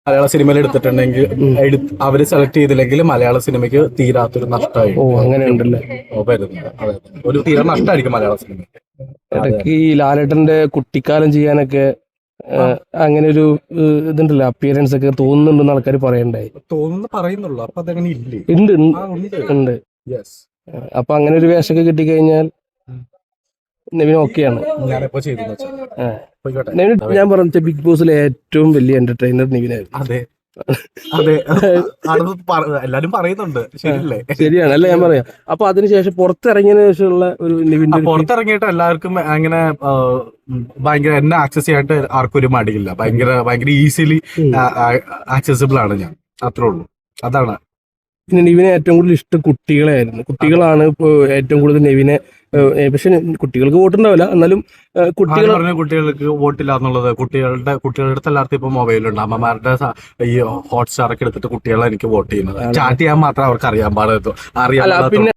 മലയാള സിനിമയിൽ എടുത്തിട്ടുണ്ടെങ്കിൽ അവര് സെലക്ട് ചെയ്തില്ലെങ്കിൽ മലയാള സിനിമയ്ക്ക് തീരാത്തൊരു നഷ്ടമായി അങ്ങനെ ഉണ്ടല്ലേ. വരുന്നത്. അതെ, ഒരു തീരെ നഷ്ടമായിരിക്കും മലയാള സിനിമയ്ക്ക്. ഇടയ്ക്ക് ഈ ലാലേട്ടന്റെ കുട്ടിക്കാലം ചെയ്യാനൊക്കെ അങ്ങനെ ഒരു ഇതുണ്ടല്ലോ, അപ്പിയറൻസ് ഒക്കെ തോന്നുന്നുണ്ടെന്ന് ആൾക്കാർ പറയണ്ടായി. തോന്നുന്നു പറയുന്നുള്ളൂ, അപ്പൊ അതങ്ങനെ ഇല്ലേ? ഉണ്ട് ഉണ്ട്. ഉണ്ട്. യെസ്. അപ്പൊ അങ്ങനെ ഒരു വേഷമൊക്കെ കിട്ടിക്കഴിഞ്ഞാൽ നവീൻ ഓക്കെയാണ്. ഞാനിപ്പോ ചെയ്തെന്ന് വെച്ചാൽ നവീൻ, ഞാൻ പറഞ്ഞ ബിഗ് ബോസിലെ ഏറ്റവും വലിയ എന്റർടൈനർ നവീനായിരുന്നു. അതെ അതെ, എല്ലാരും പറയുന്നുണ്ട്. ശരിയല്ലേ? ശരിയാണ് അല്ലേ? ഞാൻ പറയാം. അപ്പൊ അതിനുശേഷം പുറത്തിറങ്ങിയതിനു ശേഷമുള്ള ഒരു നവീന്റെ പുറത്തിറങ്ങിയിട്ട് എല്ലാവർക്കും അങ്ങനെ ഭയങ്കര എന്നെ ആക്സസ് ചെയ്യാനായിട്ട് ആർക്കും ഒരു മടിയില്ല. ഭയങ്കര ഈസിലി ആക്സസിബിൾ ആണ് ഞാൻ. അത്രേ ഉള്ളൂ. അതാണ്. പിന്നെ നവീനെ ഏറ്റവും കൂടുതൽ ഇഷ്ടം കുട്ടികളായിരുന്നു. കുട്ടികളാണ് ഇപ്പോൾ ഏറ്റവും കൂടുതൽ നവീനെ. പക്ഷെ കുട്ടികൾക്ക് വോട്ടുണ്ടാവില്ല, എന്നാലും കുട്ടികൾക്ക് വോട്ടില്ല എന്നുള്ളത് കുട്ടികളുടെ അടുത്ത് എല്ലാവർക്കും ഇപ്പൊ മൊബൈലുണ്ട്. അമ്മമാരുടെ ഈ ഹോട്ട്സ്റ്റാർ ഒക്കെ എടുത്തിട്ട് കുട്ടികളെ എനിക്ക് വോട്ട് ചെയ്യുന്നത്. ചാറ്റ് ചെയ്യാൻ മാത്രമേ അവർക്ക് അറിയാൻ പാടുള്ളൂ. പിന്നെ